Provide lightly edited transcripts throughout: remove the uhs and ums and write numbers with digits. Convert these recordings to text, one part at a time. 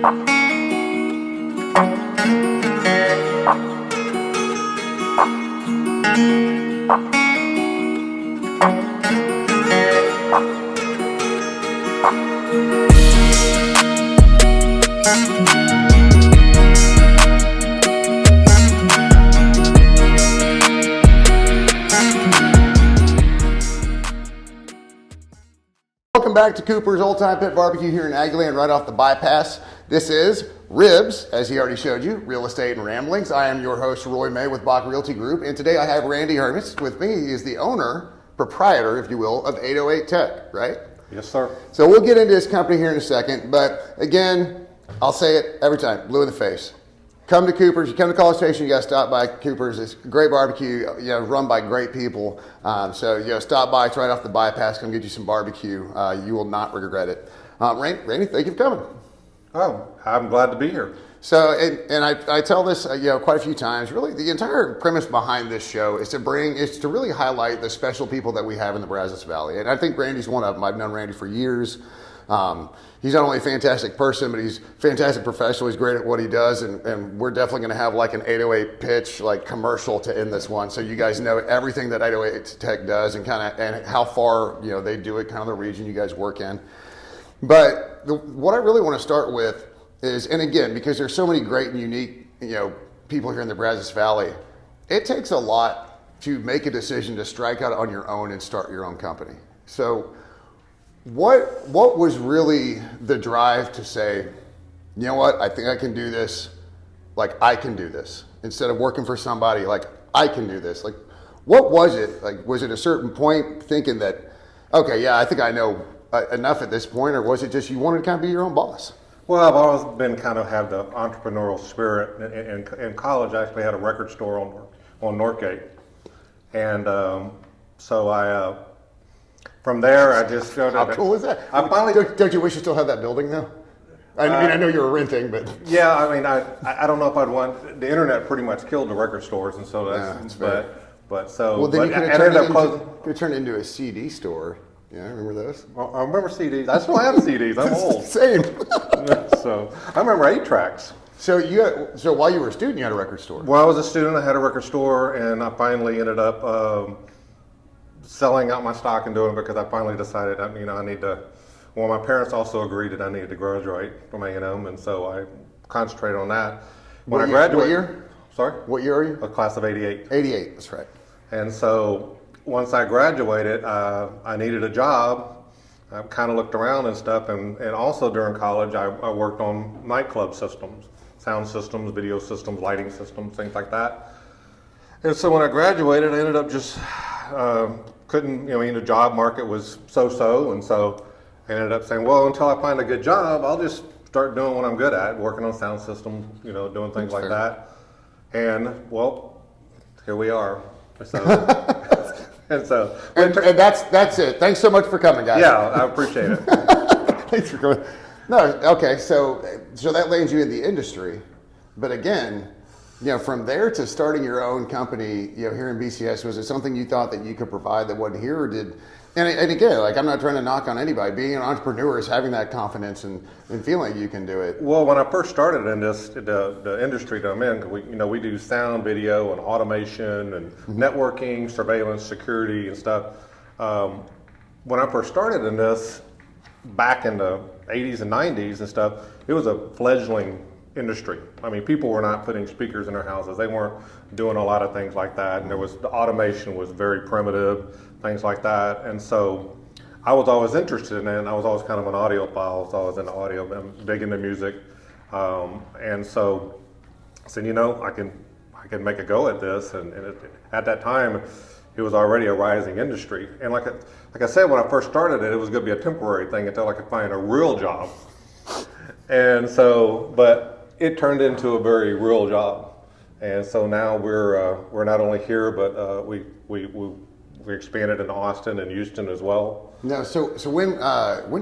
Welcome back to Cooper's Old Time Pit Barbecue here in Aggie right off the bypass. This is Ribs, as he already showed you, Real Estate and Ramblings. I am your host, Roy May with Bach Realty Group, and today I have Randy Hermes with me. He is the owner, proprietor, if you will, of 808 Tech, right? Yes, sir. So we'll get into his company here in a second, but again, I'll say it every time, blue in the face. Come to Cooper's. You come to College Station, you got to stop by Cooper's. It's great barbecue, run by great people. So stop by. It's right off the bypass. Come get you some barbecue. You will not regret it. Randy, thank you for coming. Oh, I'm glad to be here. So, and I tell this, quite a few times. Really, the entire premise behind this show is to really highlight the special people that we have in the Brazos Valley. And I think Randy's one of them. I've known Randy for years. He's not only a fantastic person, but he's a fantastic professional. He's great at what he does, and we're definitely going to have like an 808 pitch, like commercial to end this one, so you guys know everything that 808 Tech does and and how far they do it, kind of the region you guys work in. But what I really want to start with is, and again, because there's so many great and unique people here in the Brazos Valley, it takes a lot to make a decision to strike out on your own and start your own company. So what was really the drive to say, you know what, I think I can do this, like I can do this, instead of working for somebody, like I can do this? Like, what was it? Like, was it a certain point thinking that, okay, yeah, I think I know enough at this point, or was it just you wanted to kind of be your own boss? Well, I've always been have the entrepreneurial spirit. In college, I actually had a record store on Northgate. And so I... From there, I just showed How cool is that? I finally don't you wish you still had that building though? I mean, I know you were renting, but yeah, I mean, I don't know if I'd want. The internet pretty much killed the record stores, and so that's well, then you could have turned it into a CD store. Yeah, remember those? Well, I remember CDs. I still have CDs. I'm old. Same. So I remember 8-tracks. So while you were a student, you had a record store. Well, I was a student. I had a record store, and I finally ended up selling out my stock and doing it because I finally decided I need to. Well, my parents also agreed that I needed to graduate from A&M, and so I concentrated on that. When I graduated, what year? Sorry? What year are you? A class of 88. 88, that's right. And so once I graduated, I needed a job. I kind of looked around and stuff, and also during college, I worked on nightclub systems, sound systems, video systems, lighting systems, things like that. And so when I graduated, I ended up just the job market was so-so, and so I ended up saying, well, until I find a good job, I'll just start doing what I'm good at, working on sound systems, doing things like that. And well, here we are. So, and that's it. Thanks so much for coming, guys. Yeah, I appreciate it. Thanks for coming. No, okay, so that lands you in the industry, but again, from there to starting your own company, here in BCS, was it something you thought that you could provide that wasn't here, or did? And again, like, I'm not trying to knock on anybody. Being an entrepreneur is having that confidence and feeling you can do it. Well, when I first started in the industry that I'm in, we do sound, video, and automation, and networking, surveillance, security, and stuff. When I first started in this, back in the 80s and 90s and stuff, it was a fledgling industry. I mean, people were not putting speakers in their houses. They weren't doing a lot of things like that, and the automation was very primitive, things like that. And so I was always interested in it. I was always kind of an audiophile, so I was into audio. I'm big into music, and so I said, I can make a go at this. And at that time, it was already a rising industry. And like I said, when I first started it was going to be a temporary thing until I could find a real job. And so, but it turned into a very real job, and so now we're not only here, but we expanded in Austin and Houston as well. No, so when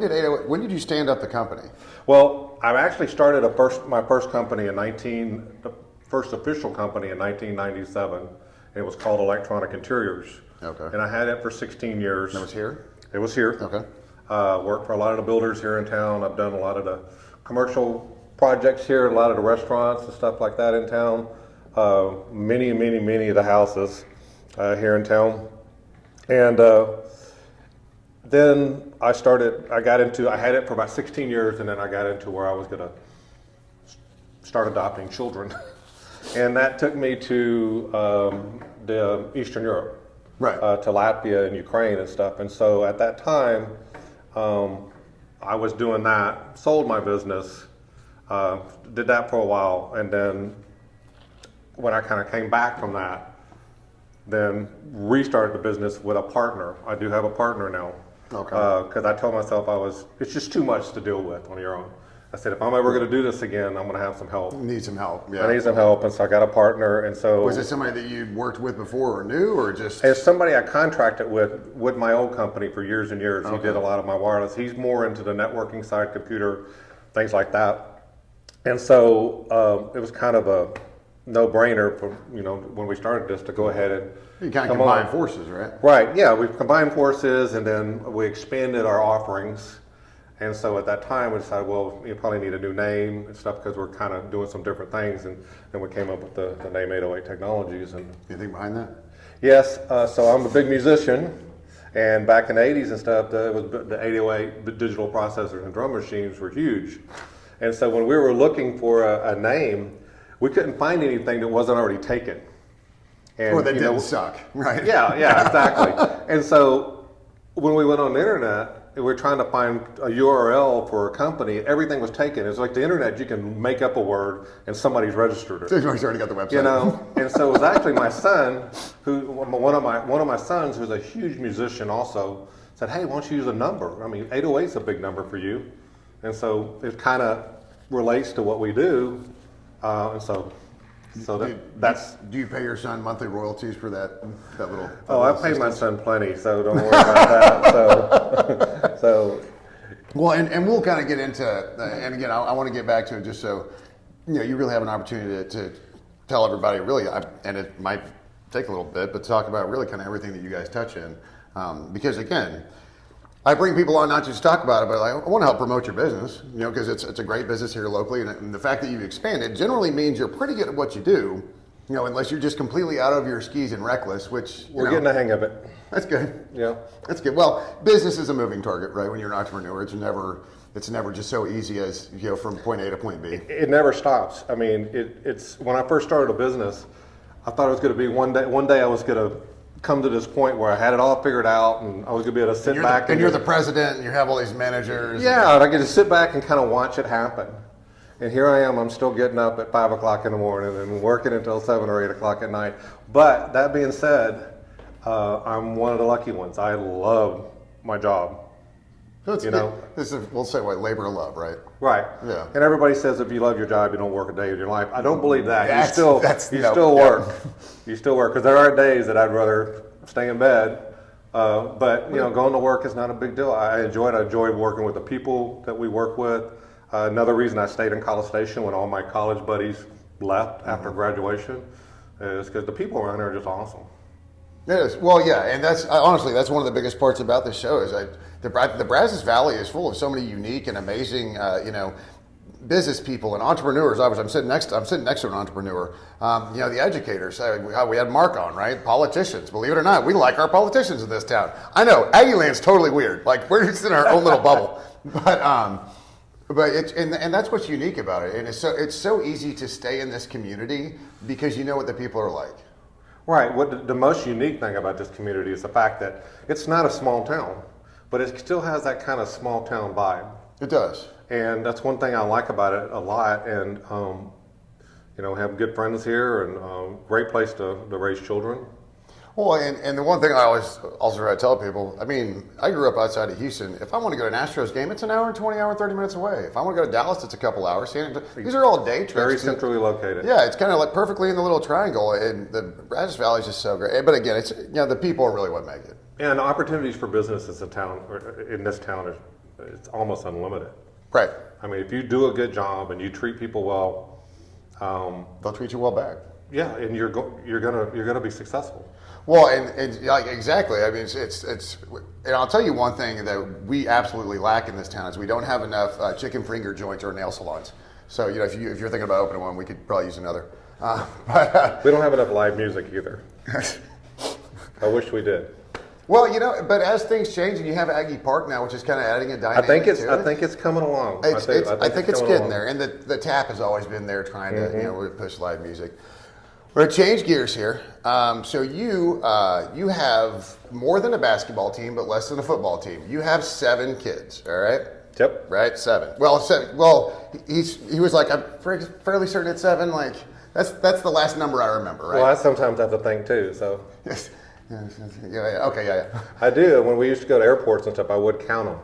did you stand up the company? Well, I actually started my first company the first official company in 1997. And it was called Electronic Interiors. Okay. And I had it for 16 years. And it was here? It was here. Okay. Worked for a lot of the builders here in town. I've done a lot of the commercial projects here, a lot of the restaurants and stuff like that in town. Many of the houses here in town. And then I had it for about 16 years, and then I got into where I was going to start adopting children. And that took me to the Eastern Europe, right, to Latvia and Ukraine and stuff. And so at that time, I was doing that, sold my business, did that for a while, and then when I kind of came back from that, then restarted the business with a partner. I do have a partner now. Okay. Because I told myself it's just too much to deal with on your own. I said, if I'm ever going to do this again, I'm going to have some help. Need some help. Yeah. I need some help, and so I got a partner. And so, was it somebody that you'd worked with before or knew, or just? It's somebody I contracted with my old company for years and years. Okay. He did a lot of my wireless. He's more into the networking side, computer, things like that. And so it was kind of a no-brainer for, when we started this, to go ahead and you kind of combine forces, right? Right. Yeah, we've combined forces, and then we expanded our offerings. And so at that time, we decided, well, you probably need a new name and stuff, because we're kind of doing some different things. And then we came up with the name 808 Technologies. And anything behind that? Yes. So I'm a big musician. And back in the 80s and stuff, the 808 digital processors and drum machines were huge. And so when we were looking for a name, we couldn't find anything that wasn't already taken. And, or that didn't suck, right? Yeah, exactly. And so when we went on the internet, we were trying to find a URL for a company. Everything was taken. It's like the internet; you can make up a word and somebody's registered it. Somebody's already got the website. And so it was actually my son, one of my sons, who's a huge musician, also said, "Hey, why don't you use a number? I mean, 808 is a big number for you," and so it kind of relates to what we do, and so. Do you pay your son monthly royalties for that little? Oh, I pay my son plenty, so don't worry about that. So. Well, and we'll kind of get into, and again, I want to get back to it just so you really have an opportunity to tell everybody really, and it might take a little bit, but talk about really kind of everything that you guys touch in, because again, I bring people on not just to talk about it, but I want to help promote your business, because it's a great business here locally, and the fact that you've expanded generally means you're pretty good at what you do, unless you're just completely out of your skis and reckless, which we're getting the hang of it. That's good. Yeah, that's good. Well, business is a moving target, right? When you're an entrepreneur, it's never just so easy as from point A to point B. It never stops. I mean, it's when I first started a business, I thought it was going to be one day I was going to come to this point where I had it all figured out, and I was going to be able to sit back. And you're the president, and you have all these managers. Yeah, and I get to sit back and kind of watch it happen. And here I am, I'm still getting up at 5 o'clock in the morning and working until 7 or 8 o'clock at night. But that being said, I'm one of the lucky ones. I love my job. This is, we'll say, labor of love, right? Right. Yeah. And everybody says if you love your job, you don't work a day of your life. I don't believe that. You still work. You still work, because there are days that I'd rather stay in bed. But going to work is not a big deal. I enjoy it. I enjoy working with the people that we work with. Another reason I stayed in College Station when all my college buddies left after graduation is because the people around here are just awesome. It is. Well, yeah, and that's honestly one of the biggest parts about this show is the Brazos Valley is full of so many unique and amazing, business people and entrepreneurs. I'm sitting next to an entrepreneur. The educators. We had Mark on, right? Politicians. Believe it or not, we like our politicians in this town. I know Aggie Land's totally weird. Like we're just in our own little bubble, but it's and that's what's unique about it. And it's so easy to stay in this community because you know what the people are like. Right. What the most unique thing about this community is the fact that it's not a small town, but it still has that kind of small town vibe. It does. And that's one thing I like about it a lot. And, have good friends here, and great place to raise children. Well, and the one thing I always also try to tell people, I grew up outside of Houston. If I want to go to an Astros game, it's an hour and 20, 30 minutes away. If I want to go to Dallas, it's a couple hours. These are all day trips. Very centrally located. Yeah, it's kind of like perfectly in the little triangle, and the Brazos Valley is just so great. But again, it's the people are really what make it. And the opportunities for businesses in this town, it's almost unlimited. Right. If you do a good job and you treat people well, they'll treat you well back. Yeah, and you're gonna be successful. Well, and exactly. It's and I'll tell you one thing that we absolutely lack in this town is we don't have enough chicken finger joints or nail salons. So if you're thinking about opening one, we could probably use another. But We don't have enough live music either. I wish we did. well, but as things change, and you have Aggie Park now, which is kind of adding a dynamic. I think it's coming along. I think it's coming getting along. there, and the tap has always been there, trying to we push live music. We're gonna change gears here. So you have more than a basketball team, but less than a football team. You have 7 kids. All right. Yep. Right, 7. Well, 7. Well, he was like, I'm fairly certain it's 7. Like that's the last number I remember, right? Well, I sometimes have to think too. So yeah. Okay, yeah. I do. When we used to go to airports and stuff, I would count them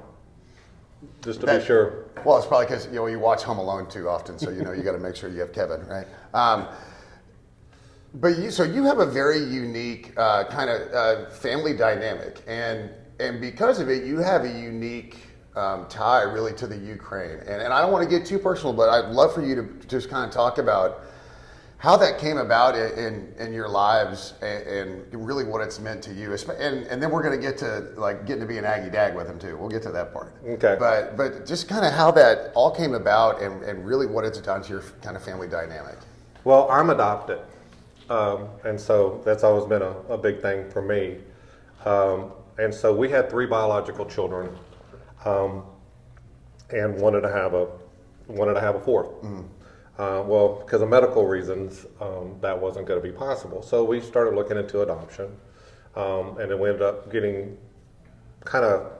just to be sure. Well, it's probably because you watch Home Alone too often, so you got to make sure you have Kevin, right? But you have a very unique kind of family dynamic, and because of it, you have a unique tie really to the Ukraine. And I don't want to get too personal, but I'd love for you to just kind of talk about how that came about in your lives and really what it's meant to you. And then we're going to get to getting to be an Aggie dad with him too. We'll get to that part. Okay. But just kind of how that all came about and really what it's done to your kind of family dynamic. Well, I'm adopted. And so that's always been a big thing for me. And so we had 3 biological children, and wanted to have a 4th. Mm-hmm. Well, because of medical reasons, that wasn't going to be possible. So we started looking into adoption, and then we ended up getting kind of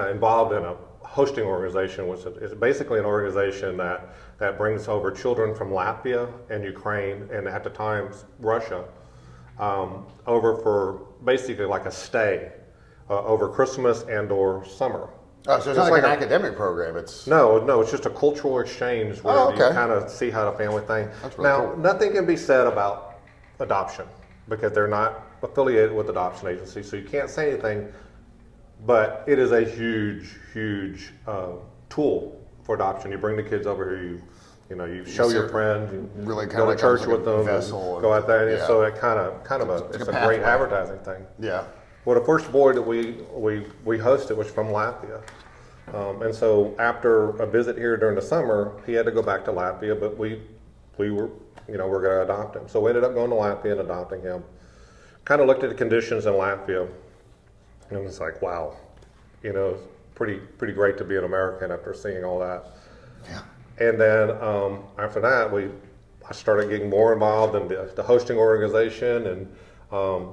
involved in a hosting organization, which is basically an organization that brings over children from Latvia and Ukraine, and at the time Russia, over for basically like a stay over Christmas and or summer. Oh, so it's not like an academic program. No, it's just a cultural exchange where you kind of see how the family thing. That's really cool. Nothing can be said about adoption because they're not affiliated with adoption agencies, so you can't say anything. But it is a huge tool for adoption. You bring the kids over here, you show your friends, you really go to church with them, go out there, and so it it's a great advertising thing. Yeah. Well, the first boy that we hosted was from Latvia, and so after a visit here during the summer, he had to go back to Latvia, but we were we're going to adopt him. So we ended up going to Latvia and adopting him. Kind of looked at the conditions in Latvia. And it was like, wow, it's pretty great to be an American after seeing all that. Yeah. And then after that, I started getting more involved in the hosting organization, and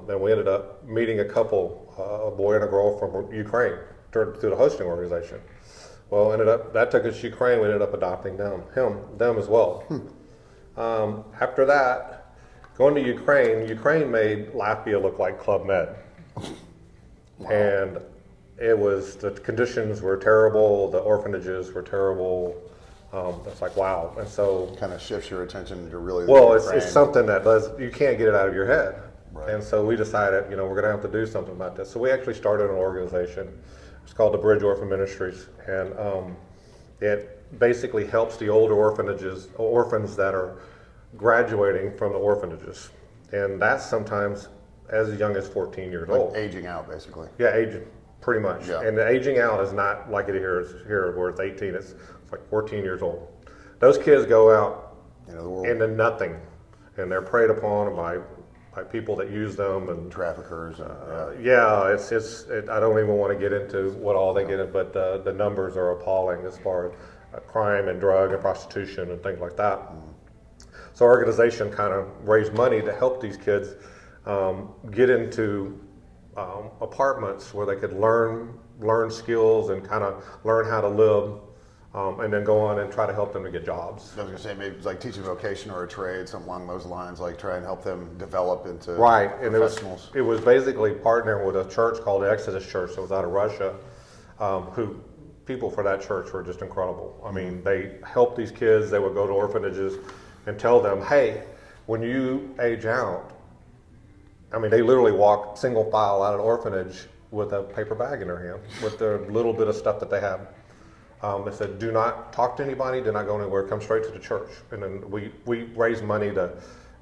then we ended up meeting a couple, a boy and a girl from Ukraine, through the hosting organization. Well, that took us to Ukraine. We ended up adopting them as well. After that, going to Ukraine made Latvia look like Club Med. Wow. And the conditions were terrible, the orphanages were terrible. It's like, wow. And so kind of shifts your attention to really it's something that you can't get it out of your head. Right. And so we decided, we're going to have to do something about this. So we actually started an organization. It's called the Bridge Orphan Ministries, and it basically helps the older orphans that are graduating from the orphanages. And that's sometimes as young as 14 years old. Aging out, basically. Yeah, aging, pretty much. Yeah. And the aging out is not like it here where it's 18. It's like 14 years old. Those kids go out into nothing, and they're preyed upon by people that use them and traffickers. I don't even want to get into what all they get in, but the numbers are appalling as far as crime and drug and prostitution and things like that. So our organization kind of raised money to help these kids get into apartments where they could learn skills and kind of learn how to live, and then go on and try to help them to get jobs. I was going to say maybe it's like teach a vocation or a trade, something along those lines, like try and help them develop into professionals. And it was basically partnering with a church called the Exodus Church that was out of Russia, who people for that church were just incredible. I mean, they helped these kids. They would go to orphanages and tell them, hey, when you age out, I mean, they literally walk single file out of the orphanage with a paper bag in their hand with the little bit of stuff that they have. They said, do not talk to anybody, do not go anywhere, come straight to the church. And then we raised money to,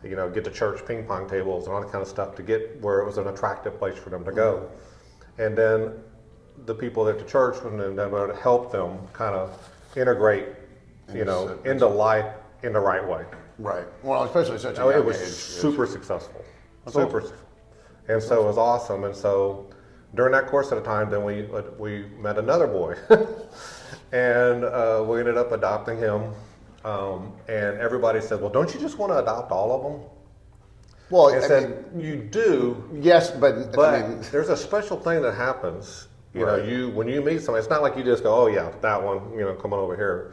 get the church ping pong tables and all that kind of stuff to get where it was an attractive place for them to go. And then the people at the church would help them kind of integrate into life in the right way. Right. Well, especially at such a young age. It was super successul. And so it was awesome. And so during that course of the time, then we met another boy, and we ended up adopting him. And everybody said, "Well, don't you just want to adopt all of them?" Well, I said, "You do, yes, but there's a special thing that happens. Right. When you meet somebody, it's not like you just go, oh yeah, that one, come on over here.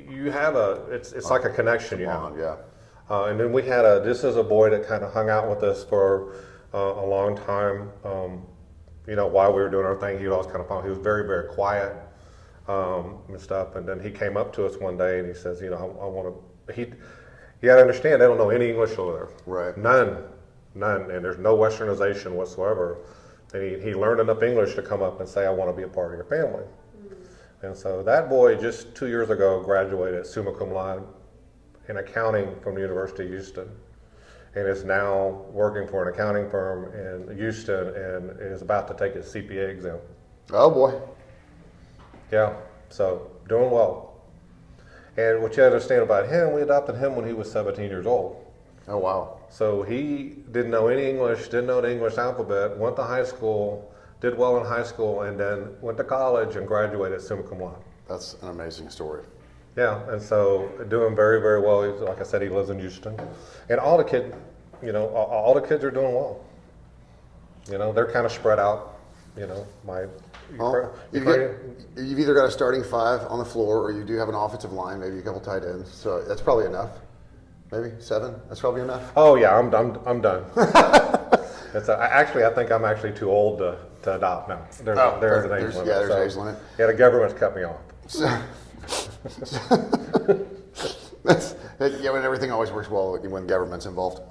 You have it's like a connection you have. Yeah. And then this is a boy that kind of hung out with us for a long time. While we were doing our thing, he was always kind of fun. He was very, very quiet and stuff. And then he came up to us one day and he says, I want to. You got to understand, they don't know any English over there. Right. None, and there's no Westernization whatsoever. And he learned enough English to come up and say, I want to be a part of your family. And so that boy just 2 years ago graduated summa cum laude in accounting from the University of Houston, and is now working for an accounting firm in Houston and is about to take his CPA exam. Oh boy. Yeah, so doing well. And what you understand about him, we adopted him when he was 17 years old. Oh wow. So he didn't know any English, didn't know the English alphabet, went to high school, did well in high school, and then went to college and graduated summa cum laude. That's an amazing story. Yeah, and so doing very, very well. Like I said, he lives in Houston, and all the kids, all the kids are doing well. They're kind of spread out. You've either got a starting five on the floor, or you do have an offensive line, maybe a couple tight ends. So that's probably enough. Maybe 7. That's probably enough. Oh yeah, I'm done. I think I'm actually too old to adopt now. There's an age limit. Yeah, there's an age limit. Yeah, the government's cut me off. When everything always works well when government's involved.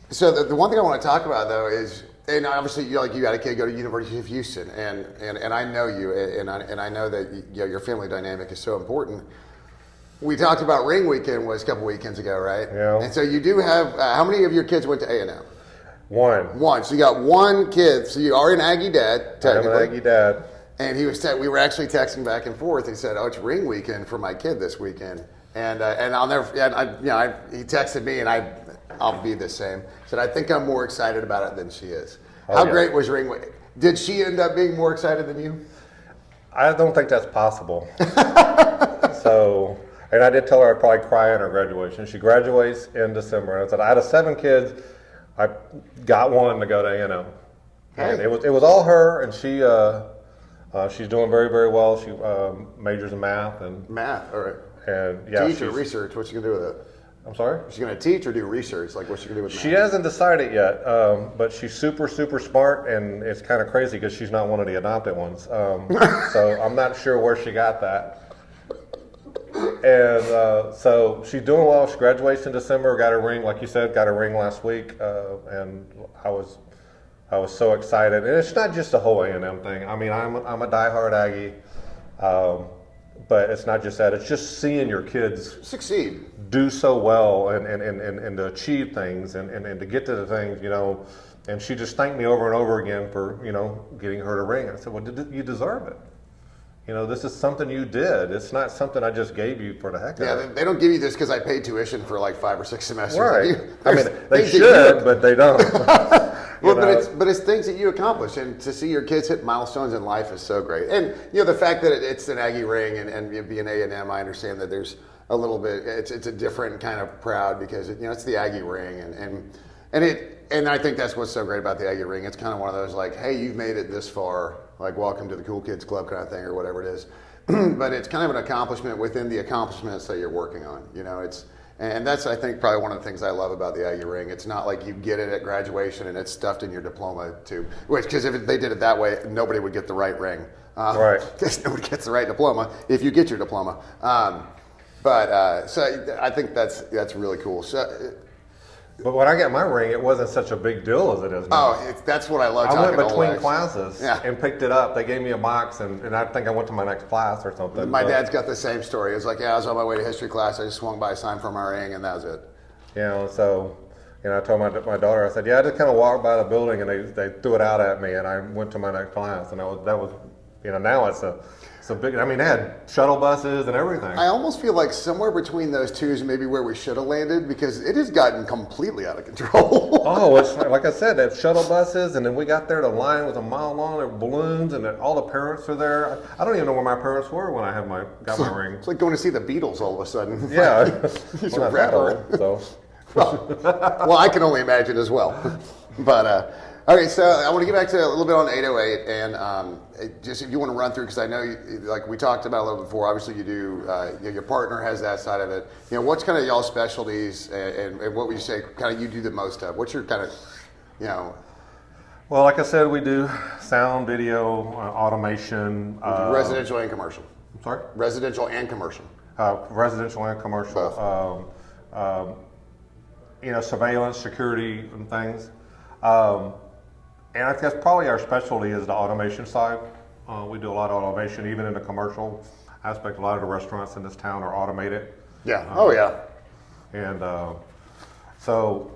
So the one thing I want to talk about though is, and obviously you got a kid go to University of Houston, and I know you, and I know that your family dynamic is so important. We talked about Ring Weekend was a couple weekends ago, right? Yeah. And so you do have how many of your kids went to A&M? One. So you got one kid. So you are an Aggie dad, technically. I'm an Aggie dad. And he was we were actually texting back and forth. He said, "Oh, it's Ring Weekend for my kid this weekend." And I'll never. He texted me, and I'll be the same. He said, "I think I'm more excited about it than she is." How great was Ring Weekend? Did she end up being more excited than you? I don't think that's possible. And I did tell her I'd probably cry at her graduation. She graduates in December, and I said, out of 7 kids, I got one to go to A&M. Hey. And it was all her, and she's doing very, very well. She majors in math and math. All right. And yeah, teach or research. What's she gonna do with it? I'm sorry. She's gonna teach or do research. Like what's she gonna do with math? She hasn't decided yet, but she's super, super smart, and it's kind of crazy because she's not one of the adopted ones. So I'm not sure where she got that. And so she's doing well. She graduates in December. Got her ring, like you said, got her ring last week, and I was so excited. And it's not just a whole A&M thing. I mean, I'm a diehard Aggie, but it's not just that. It's just seeing your kids succeed, do so well, and to achieve things, and to get to the things, And she just thanked me over and over again for getting her the ring. I said, well, you deserve it. This is something you did. It's not something I just gave you for the heck of it. Yeah, they don't give you this because I paid tuition for like 5 or 6 semesters. Right. I mean, they should, but they don't. But it's things that you accomplish, and to see your kids hit milestones in life is so great. And the fact that it's an Aggie ring and being A&M, I understand that there's a little bit. It's a different kind of proud because it's the Aggie ring, and I think that's what's so great about the Aggie ring. It's kind of one of those like, hey, you've made it this far. Like, welcome to the Cool Kids Club kind of thing or whatever it is. But it's kind of an accomplishment within the accomplishments that you're working on. And that's, I think, probably one of the things I love about the Aggie ring. It's not like you get it at graduation and it's stuffed in your diploma too. Because if they did it that way, nobody would get the right ring. Right. Because nobody gets the right diploma if you get your diploma. So I think that's really cool. So. But when I got my ring, it wasn't such a big deal as it is now. Oh, that's what I love. I went between classes and picked it up. They gave me a box, and I think I went to my next class or something. My dad's got the same story. It was like, I was on my way to history class. I just swung by, signed for my ring, and that was it. So I told my daughter, I said, I just kind of walked by the building, and they threw it out at me, and I went to my next class, and that was now it's a a big. I mean, they had shuttle buses and everything. I almost feel like somewhere between those two is maybe where we should have landed because it has gotten completely out of control. Oh, it's like I said, they had shuttle buses, and then we got there. The line was a mile long. There were balloons, and all the parents are there. I don't even know where my parents were when I got my ring. It's like going to see the Beatles all of a sudden. Yeah, He's well, a rapper. So. Well, I can only imagine as well. But okay, so I want to get back to a little bit on 808, and just if you want to run through, because I know, like we talked about a little before. Obviously, you do. Your partner has that side of it. What's kind of y'all's specialties, and what would you say kind of you do the most of? What's your kind of, Well, like I said, we do sound, video, automation. Residential and commercial. I'm sorry? Residential and commercial. Residential and commercial. Both. Surveillance, security, and things. And I guess probably our specialty is the automation side. We do a lot of automation, even in the commercial aspect. A lot of the restaurants in this town are automated. Yeah. Yeah. And so,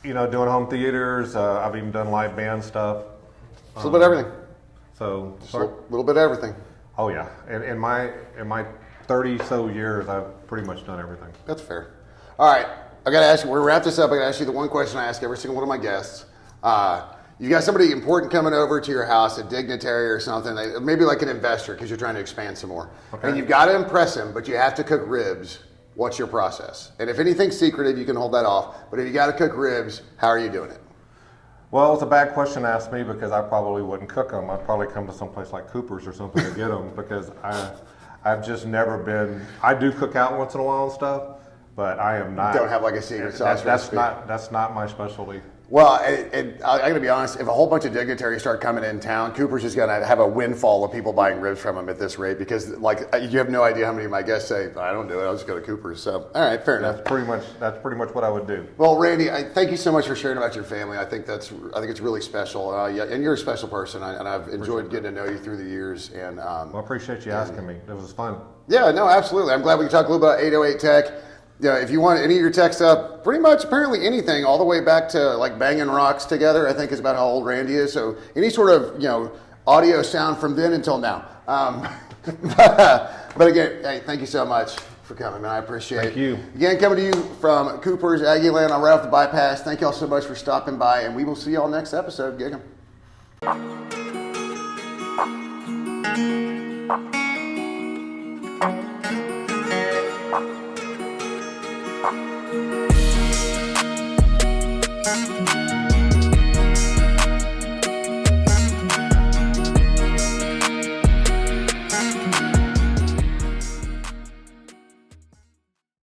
doing home theaters. I've even done live band stuff. A little bit of everything. So, Just a little bit of everything. Oh yeah. In my 30 so years, I've pretty much done everything. That's fair. All right. I got to ask you, we're going to wrap this up. I got to ask you the one question I ask every single one of my guests. You got somebody important coming over to your house, a dignitary or something, maybe like an investor because you're trying to expand some more. Okay. And you've got to impress him, but you have to cook ribs. What's your process? And if anything's secretive, you can hold that off. But if you got to cook ribs, how are you doing it? Well, it's a bad question to ask me because I probably wouldn't cook them. I'd probably come to some place like Cooper's or something to get them because I've just never been. I do cook out once in a while and stuff. But I am not. Don't have like a secret sauce recipe. That's not my specialty. Well, I'm going to be honest. If a whole bunch of dignitaries start coming in town, Cooper's is going to have a windfall of people buying ribs from him at this rate because, you have no idea how many of my guests say, "I don't do it. I'll just go to Cooper's." So, all right, fair enough. That's pretty much what I would do. Well, Randy, thank you so much for sharing about your family. I think it's really special. And you're a special person, and I've enjoyed getting to know you through the years. And I appreciate you asking me. It was fun. Yeah, no, absolutely. I'm glad we can talk a little about 808 Tech. If you want any of your tech stuff, pretty much apparently anything, all the way back to like banging rocks together, I think is about how old Randy is. So any sort of, audio sound from then until now. But again, hey, thank you so much for coming, man. I appreciate it. Thank you. Again, coming to you from Cooper's Aggie Land on right off the bypass. Thank y'all so much for stopping by, and we will see y'all next episode. Gig 'em.